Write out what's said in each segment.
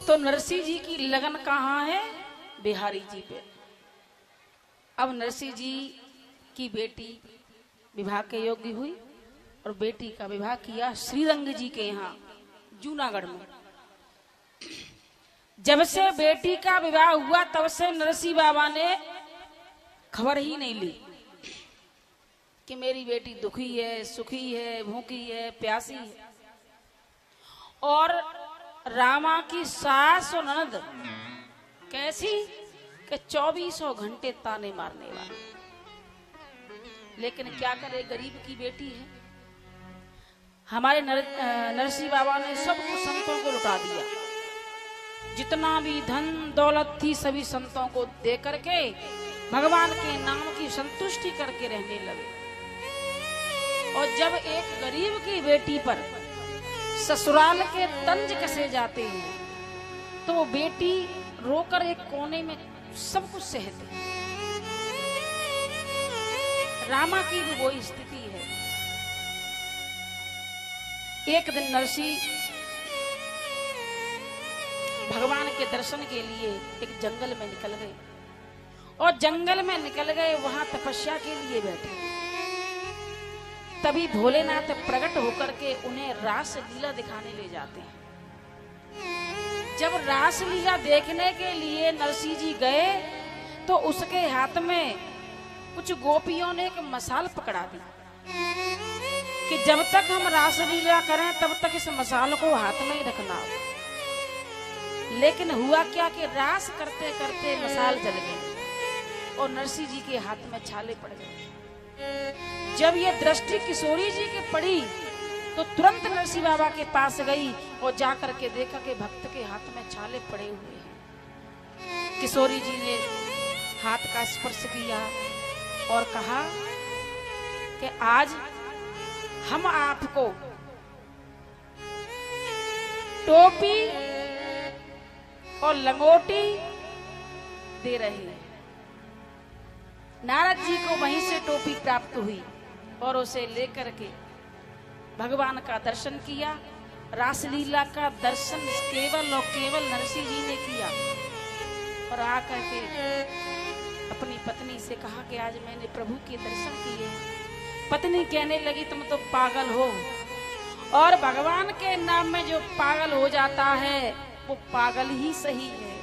तो नरसिंह जी की लगन कहाँ है? बिहारी जी पे। अब नरसिंह जी की बेटी विवाह के योग्य हुई और बेटी का विवाह किया श्रीरंग जी के यहाँ जूनागढ़ में। जब से बेटी का विवाह हुआ तब से नरसिंह बाबा ने खबर ही नहीं ली कि मेरी बेटी दुखी है, सुखी है, भूखी है, प्यासी है। और रामा की सास और ननद कैसी कि 24 घंटे ताने मारने वाली। लेकिन क्या करे, गरीब की बेटी है। हमारे नरसिंह बाबा ने सब कुछ संतों को लुटा दिया, जितना भी धन दौलत थी सभी संतों को दे करके भगवान के नाम की संतुष्टि करके रहने लगे। और जब एक गरीब की बेटी पर ससुराल के तंज कसे जाते हैं तो वो बेटी रोकर एक कोने में सब कुछ सहती है। रामा की भी वही स्थिति है। एक दिन नरसिंह भगवान के दर्शन के लिए एक जंगल में निकल गए और जंगल में निकल गए, वहां तपस्या के लिए बैठे। तभी भोलेनाथ प्रकट होकर के उन्हें रास लीला दिखाने ले जाते हैं। जब रास लीला देखने के लिए नरसिंह जी गए तो उसके हाथ में कुछ गोपियों ने एक मसाल पकड़ा दी कि जब तक हम रास लीला करें तब तक इस मसाल को हाथ में ही रखना। लेकिन हुआ क्या कि रास करते करते मसाल जल गई और नरसिंह जी के हाथ में छाले पड़ गए। जब ये दृष्टि किशोरी जी की पड़ी तो तुरंत नरसिंह बाबा के पास गई और जाकर के देखा कि भक्त के हाथ में छाले पड़े हुए हैं। किशोरी जी ने हाथ का स्पर्श किया और कहा कि आज हम आपको टोपी और लंगोटी दे रहे हैं। नारद जी को वहीं से टोपी प्राप्त हुई और उसे लेकर के भगवान का दर्शन किया। रासलीला का दर्शन केवल और केवल नरसिंह जी ने किया और आकर के अपनी पत्नी से कहा कि आज मैंने प्रभु के दर्शन किए। पत्नी कहने लगी तुम तो पागल हो, और भगवान के नाम में जो पागल हो जाता है वो पागल ही सही है।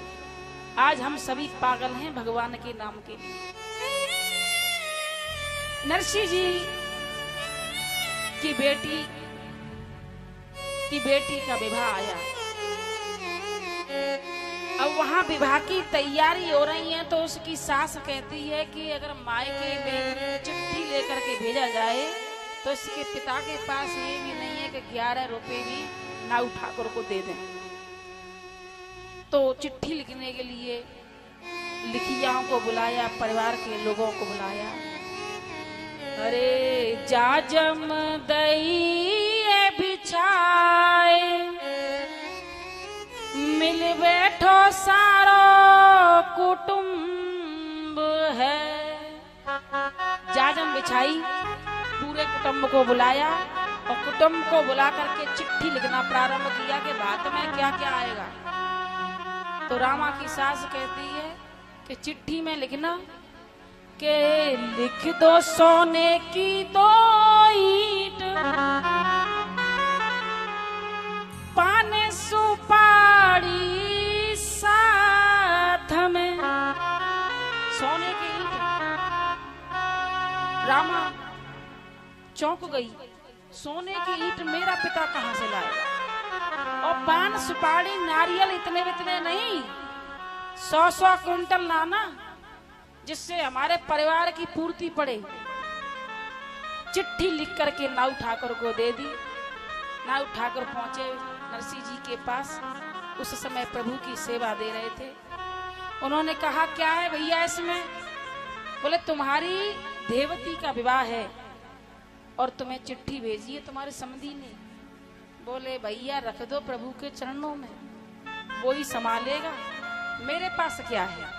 आज हम सभी पागल हैं भगवान के नाम के लिए। नरसिंह जी की बेटी का विवाह आया। अब वहां विवाह की तैयारी हो रही है तो उसकी सास कहती है कि अगर मायके में चिट्ठी लेकर के भेजा जाए तो इसके पिता के पास ये भी नहीं है कि 11 रुपए भी नाऊ ठाकुर को दे दें। तो चिट्ठी लिखने के लिए लिखियाओं को बुलाया, परिवार के लोगों को बुलाया। अरे जाजम दई बिछाए मिल बैठो सारो कुटुंब है। जाजम बिछाई, पूरे कुटुंब को बुलाया और कुटुंब को बुला करके चिट्ठी लिखना प्रारंभ किया कि बात में क्या क्या आएगा। तो रामा की सास कहती है कि चिट्ठी में लिखना के लिख दो सोने की 2 ईंट, पाने सुपारी साथ में। सोने की ईंट। रामा चौंक गई, सोने की ईंट मेरा पिता कहां से लाएगा? और पान सुपारी नारियल इतने नहीं, 100 क्विंटल लाना जिससे हमारे परिवार की पूर्ति पड़े। चिट्ठी लिख करके नाऊ ठाकुर को दे दी। नाऊ ठाकुर पहुंचे नरसिंह जी के पास, उस समय प्रभु की सेवा दे रहे थे। उन्होंने कहा क्या है भैया इसमें? बोले तुम्हारी देवती का विवाह है और तुम्हें चिट्ठी भेजी है तुम्हारे समधी ने। बोले भैया रख दो प्रभु के चरणों में, वो ही संभालेगा, मेरे पास क्या है।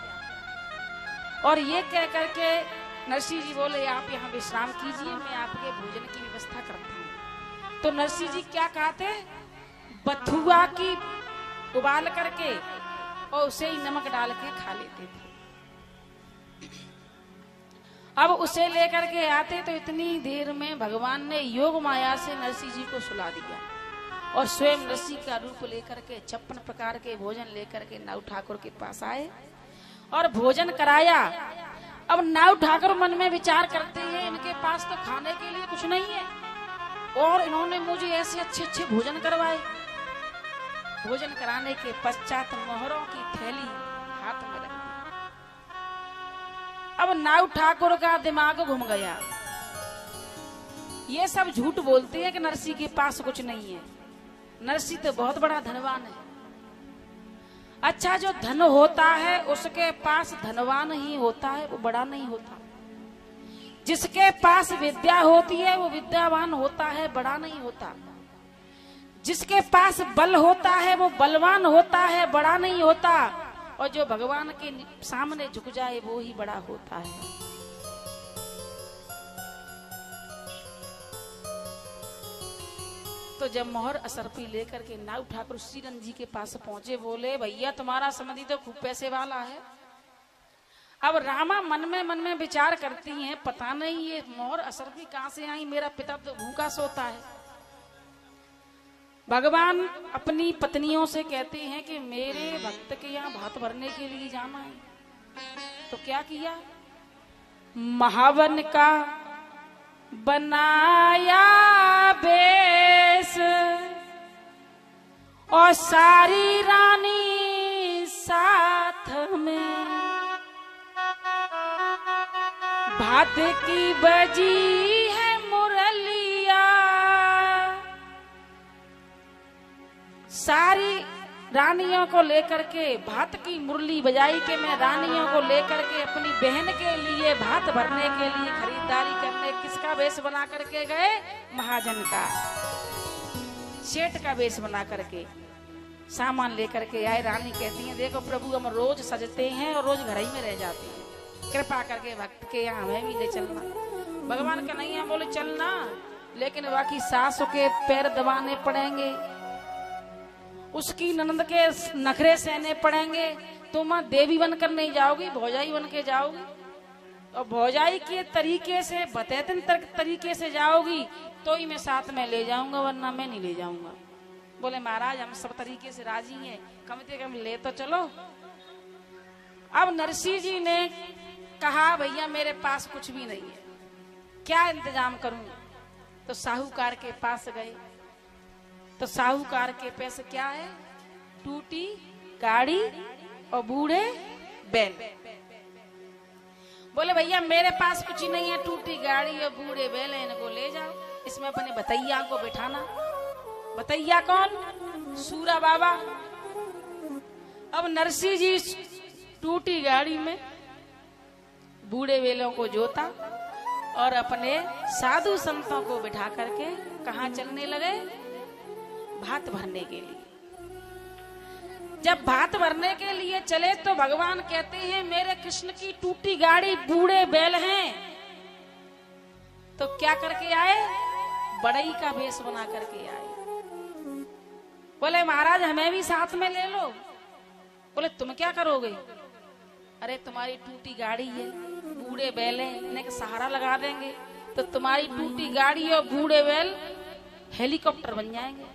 और ये कह करके नरसिंह जी बोले आप यहाँ विश्राम कीजिए, मैं आपके भोजन की व्यवस्था करता हूँ। तो नरसिंह जी क्या कहते? बथुआ की उबाल करके और उसे ही नमक डाल के खा लेते थे। अब उसे लेकर के आते तो इतनी देर में भगवान ने योग माया से नरसिंह जी को सुला दिया और स्वयं नरसिंह का रूप लेकर के 56 प्रकार के भोजन लेकर के नाऊ ठाकुर के पास आए और भोजन कराया। अब नाऊ ठाकुर मन में विचार करते हैं इनके पास तो खाने के लिए कुछ नहीं है और इन्होंने मुझे ऐसे अच्छे अच्छे भोजन करवाए। भोजन कराने के पश्चात मोहरों की थैली हाथ में रख दी। अब नाऊ ठाकुर का दिमाग घूम गया। ये सब झूठ बोलते हैं कि नरसिंह के पास कुछ नहीं है। नरसिंह तो बहुत बड़ा धनवान है। अच्छा, जो धन होता है उसके पास धनवान ही होता है, वो बड़ा नहीं होता। जिसके पास विद्या होती है वो विद्यावान होता है, बड़ा नहीं होता। जिसके पास बल होता है वो बलवान होता है, बड़ा नहीं होता। और जो भगवान के सामने झुक जाए वो ही बड़ा होता है। तो जब मोहर असरपी लेकर के नाऊ ठाकुर श्रीरंग जी के पास पहुंचे, बोले भैया तुम्हारा संबंधी तो खूब पैसे वाला है। अब रामा मन में विचार करती हैं, पता नहीं ये मोहर असरपी कहां से आई, मेरा पिता तो भूखा सोता है। भगवान अपनी पत्नियों से कहते हैं कि मेरे भक्त के यहाँ भात भरने के लिए जाना है। तो क्या किया, महावन का बनाया बेस और सारी रानी साथ में, भात की बजी है मुरलिया। सारी रानियों को लेकर के भात की मुरली बजाई के मैं रानियों को लेकर के अपनी बहन के लिए भात भरने के लिए खरीदारी करने किसका वेश बना करके गए, महाजन का, सेठ का वेश बना करके सामान लेकर के आए। रानी कहती है देखो प्रभु हम रोज सजते हैं और रोज घर ही में रह जाते हैं, कृपा करके भक्त के यहाँ हमें भी ले चलना। भगवान का नहीं है, बोले चलना, लेकिन बाकी सासों के पैर दबाने पड़ेंगे, उसकी ननद के नखरे सहने पड़ेंगे। तुम देवी बनकर नहीं जाओगी, भौजाई बन के जाओगी और भौजाई के तरीके से बतेतन तरीके से जाओगी तो ही मैं साथ में ले जाऊंगा, वरना मैं नहीं ले जाऊंगा। बोले महाराज हम सब तरीके से राजी हैं, कम से कम ले तो चलो। अब नरसिंह जी ने कहा भैया मेरे पास कुछ भी नहीं है, क्या इंतजाम करूं। तो साहूकार के पास गए तो साहूकार के पैसे क्या है, टूटी गाड़ी और बूढ़े बैल। बोले भैया मेरे पास कुछ ही नहीं है, टूटी गाड़ी और बूढ़े बैल है, इनको ले जाओ। इसमें अपने बतैया को बिठाना। बतैया कौन, सूरा बाबा। अब नरसिंह जी टूटी गाड़ी में बूढ़े बैलों को जोता और अपने साधु संतों को बिठा करके कहाँ चलने लगे, भात भरने के लिए। जब भात भरने के लिए चले तो भगवान कहते हैं मेरे कृष्ण की टूटी गाड़ी बूढ़े बैल हैं। तो क्या करके आए, बड़ई का वेश बना करके आए। बोले महाराज हमें भी साथ में ले लो। बोले तुम क्या करोगे, अरे तुम्हारी टूटी गाड़ी है, बूढ़े बैल हैं, इन्हें सहारा लगा देंगे तो तुम्हारी टूटी गाड़ी और बूढ़े बैल हेलीकॉप्टर बन जाएंगे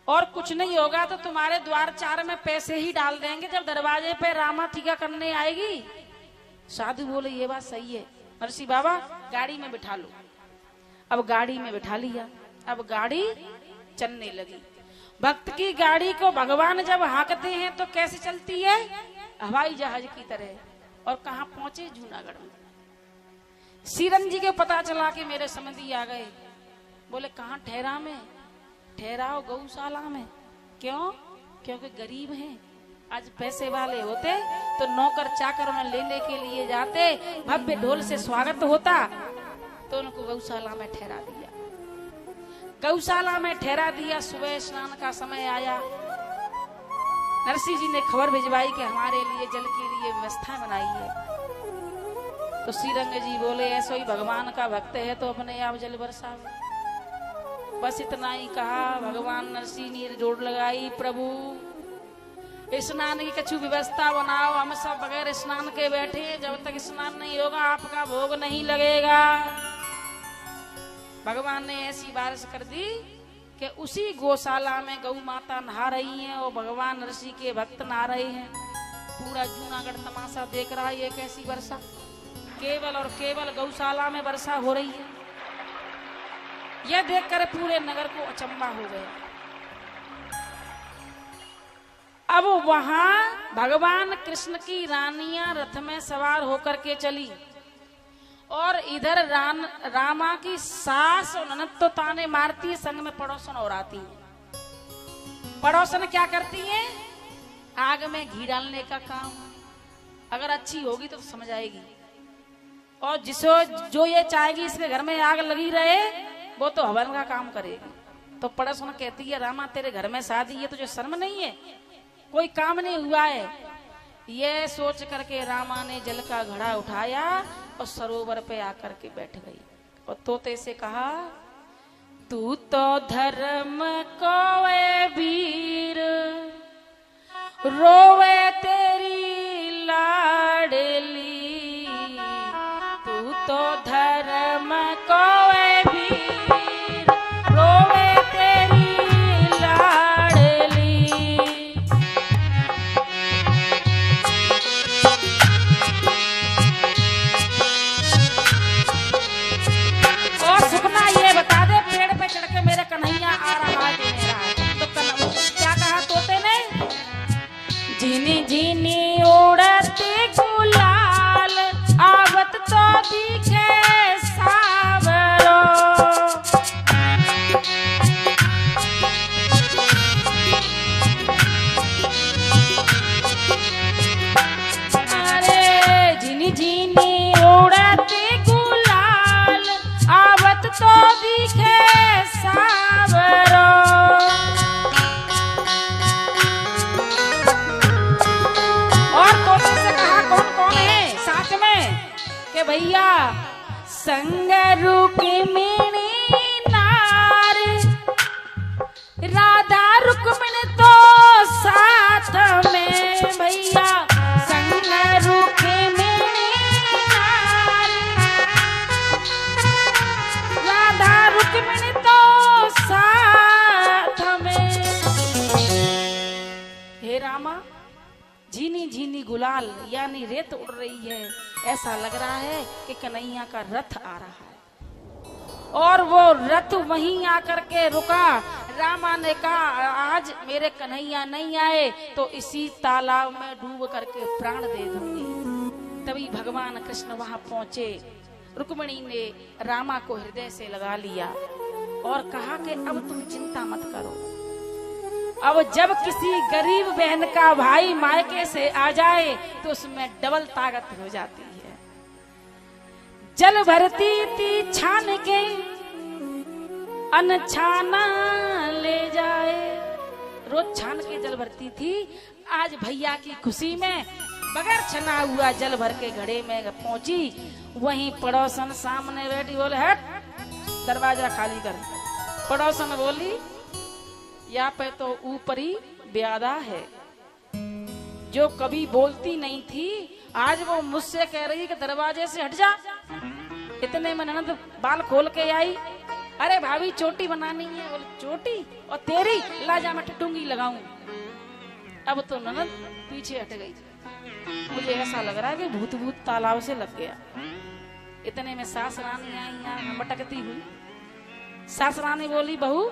और कुछ नहीं होगा तो तुम्हारे द्वार चार में पैसे ही डाल देंगे जब दरवाजे पे रामा टीका करने आएगी। साधु बोले ये बात सही है, नरसिंह बाबा गाड़ी में बिठा लो। अब गाड़ी में बिठा लिया, अब गाड़ी चलने लगी। भक्त की गाड़ी को भगवान जब हाँकते हैं तो कैसे चलती है, हवाई जहाज की तरह। और कहाँ पहुंचे, जूनागढ़ में। श्रीरंग जी को पता चला कि मेरे समधी आ गए। बोले कहाँ ठहरा में, ठहराओ गौशाला में। क्यों, क्योंकि गरीब हैं। आज पैसे वाले होते तो नौकर चाकर उन्हें लेने के लिए जाते, भव्य ढोल से स्वागत होता, तो उनको गौशाला में ठहरा दिया। गौशाला में ठहरा दिया। सुबह स्नान का समय आया, नरसिंह जी ने खबर भिजवाई कि हमारे लिए जल के लिए व्यवस्था बनाई है। तो श्रीरंग जी बोले ऐसा ही भगवान का भक्त है तो अपने आप जल बरसाओ। बस इतना ही कहा। भगवान नरसिंह ने जोड़ लगाई, प्रभु स्नान की कछु व्यवस्था बनाओ, हम सब बगैर स्नान के बैठे, जब तक स्नान नहीं होगा आपका भोग नहीं लगेगा। भगवान ने ऐसी बारिश कर दी कि उसी गौशाला में गौ माता नहा रही हैं और भगवान ऋषि के भक्त नहा रहे हैं। पूरा जूनागढ़ तमाशा देख रहा है ये कैसी वर्षा, केवल और केवल गौशाला में वर्षा हो रही है। यह देखकर पूरे नगर को अचंभा हो गया। अब वहां भगवान कृष्ण की रानियां रथ में सवार होकर के चली और इधर रामा की सास और ननद तो ताने मारती है, संग में पड़ोसन और आती है। पड़ोसन क्या करती है? आग में घी डालने का काम, अगर अच्छी होगी तो समझ आएगी, और जो ये चाहेगी इसके घर में आग लगी रहे वो तो हवन का काम करेगी। तो पड़ोसन कहती है, रामा तेरे घर में शादी है, तुझे शर्म नहीं है, कोई काम नहीं हुआ है। ये सोच करके रामा ने जल का घड़ा उठाया और सरोवर पे आकर के बैठ गई और तोते से कहा, तू तो धर्म कोए वीर, रोवे तेरी लाडली, तू तो धर्म कोए वीर, रोवे तेरी लाडली। और सुखना ये बता दे, पेड़ पे चढ़ के मेरे कन्हैया आ रहा है कि नहीं रहा है? तो क्या कहा तोते ने? झिनी झिनी उड़ती गुलाल, आवत तो दिखे सावरो। अरे झिनी झिनी उड़ती गुलाल, आवत तो दिखे सावरो। के भैया संग रुक्मिणी नार, राधा रुक्मिणी तो साथ में, भैया संग रुक्मिणी नार, राधा रुक्मिणी तो साथ में। हे रामा, झीनी झीनी गुलाल यानी रेत उड़ रही है, ऐसा लग रहा है कि कन्हैया का रथ आ रहा है। और वो रथ वहीं आकर के रुका। रामा ने कहा, आज मेरे कन्हैया नहीं आए तो इसी तालाब में डूब करके प्राण दे दूंगी। तभी भगवान कृष्ण वहां पहुंचे। रुक्मिणी ने रामा को हृदय से लगा लिया और कहा कि अब तुम चिंता मत करो। अब जब किसी गरीब बहन का भाई मायके से आ जाए तो उसमें डबल ताकत हो जाती है। जल भरती थी छान के अनछाना ले जाए, रोज छान के जल भरती थी, आज भैया की खुशी में बगैर छना हुआ जल भर के घड़े में पहुंची। वहीं पड़ोसन सामने बैठी, बोले हट दरवाजा खाली कर। पड़ोसन बोली, यहाँ पे तो ऊपरी ब्यादा है, जो कभी बोलती नहीं थी आज वो मुझसे कह रही कि दरवाजे से हट जा। इतने में ननद बाल खोल के आई, अरे भाभी चोटी बनानी है। बोले चोटी और तेरी, ला जा मैं टटूंगी लगाऊं। अब तो ननद पीछे हट गई। मुझे ऐसा लग रहा है कि भूत भूत तालाब से लग गया। इतने में सास रानी आई, यहाँ मटकती हुई। सास रानी बोली, बहू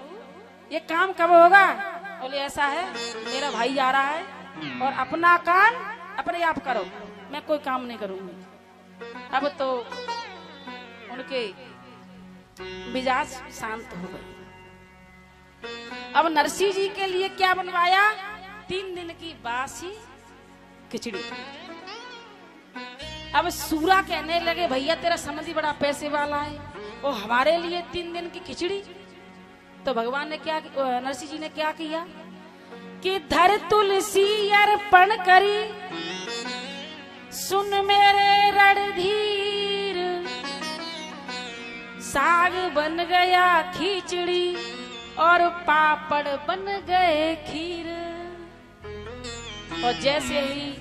ये काम कब होगा? बोले ऐसा है, मेरा भाई आ रहा है और अपना काम अपने आप करो, मैं कोई काम नहीं करूंगी। अब तो उनके मिजाज शांत हो गए। अब नरसिंह जी के लिए क्या बनवाया? 3 दिन की बासी खिचड़ी। अब सूरा कहने लगे, भैया तेरा समझी बड़ा पैसे वाला है, वो हमारे लिए 3 दिन की खिचड़ी। तो भगवान ने क्या, नरसिंह जी ने क्या किया कि धर तुलसी अर्पण करी, सुन मेरे रणधीर, साग बन गया खिचड़ी। और पापड़ बन गए खीर। और जैसे ही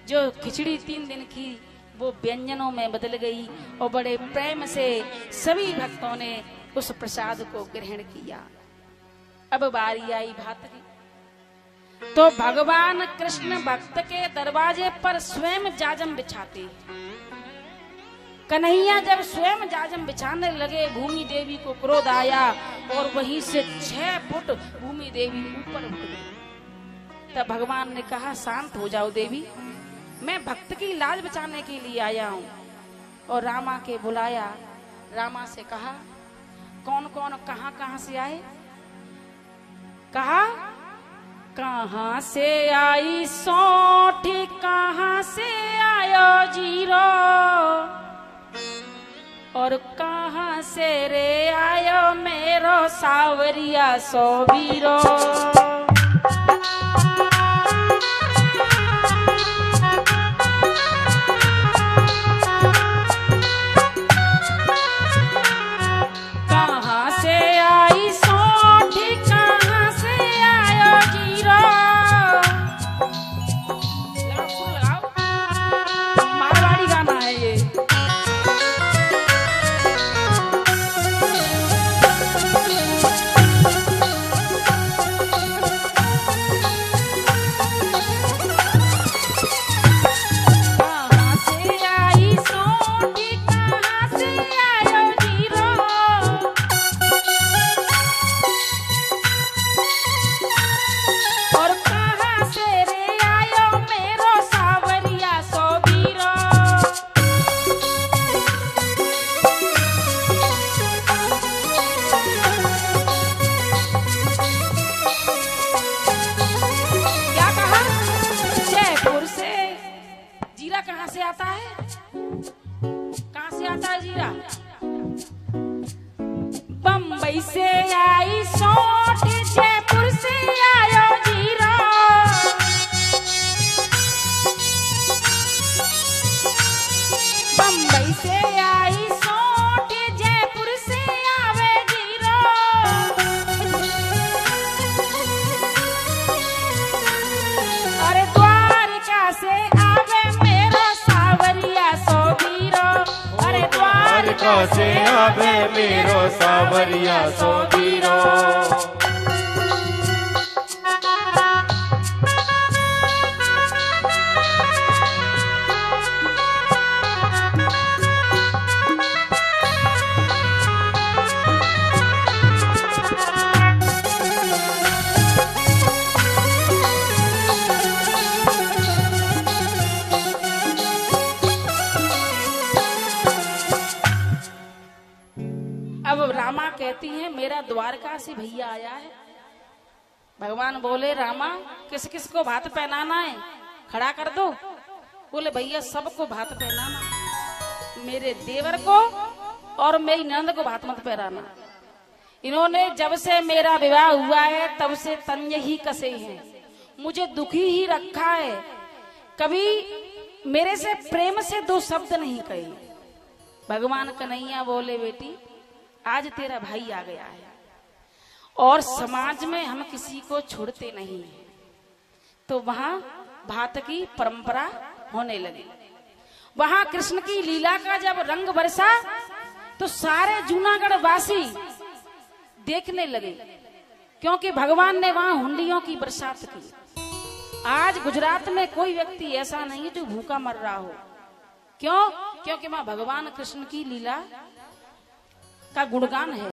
जो खिचड़ी 3 दिन की वो व्यंजनों में बदल गई और बड़े प्रेम से सभी भक्तों ने उस प्रसाद को ग्रहण किया। अब बारी आई भात की, तो भगवान कृष्ण भक्त के दरवाजे पर स्वयं जाजम बिछाते। कन्हैया जब स्वयं जाजम बिछाने लगे, भूमि देवी को क्रोध आया और वहीं से 6 फुट भूमि देवी ऊपर उठ गई। तब भगवान ने कहा, शांत हो जाओ देवी, मैं भक्त की लाज बचाने के लिए आया हूं। और रामा के बुलाया, रामा से कहा, कौन कौन कहां कहां से आए? कहा, कहां से आई सौठी, कहां से आयो जीरो, और कहां से रे आयो मेरो सावरिया सोबीरो। कहां से आता है? कहां से आता है जीरा? बम्बई से आई सौठ, जयपुर से आयो जीरा। बम्बई से आई सौठ, जयपुर से आवे जीरा। अरे द्वारका से से आवे मेरो सावरिया सोबीरो। अब रामा कहती है, मेरा द्वारका से भैया आया है। भगवान बोले, रामा किस किस को भात पहनाना है? खड़ा कर दो। बोले, भैया सबको भात पहनाना, मेरे देवर को और मेरी नंद को भात मत पहनाना। इन्होंने जब से मेरा विवाह हुआ है तब से तंज ही कसे हैं, मुझे दुखी ही रखा है, कभी मेरे से प्रेम से 2 शब्द नहीं कहे। भगवान कन्हैया बोले, बेटी आज तेरा भाई आ गया है और समाज में हम किसी को छोड़ते नहीं हैं। तो वहां भात की परंपरा होने लगी। वहां कृष्ण की लीला का जब रंग बरसा तो सारे जूनागढ़ वासी देखने लगे, क्योंकि भगवान ने वहां हुंडियों की बरसात की। आज गुजरात में कोई व्यक्ति ऐसा नहीं जो भूखा मर रहा हो। क्यों? क्योंकि वहां भगवान कृष्ण की लीला का गुणगान है।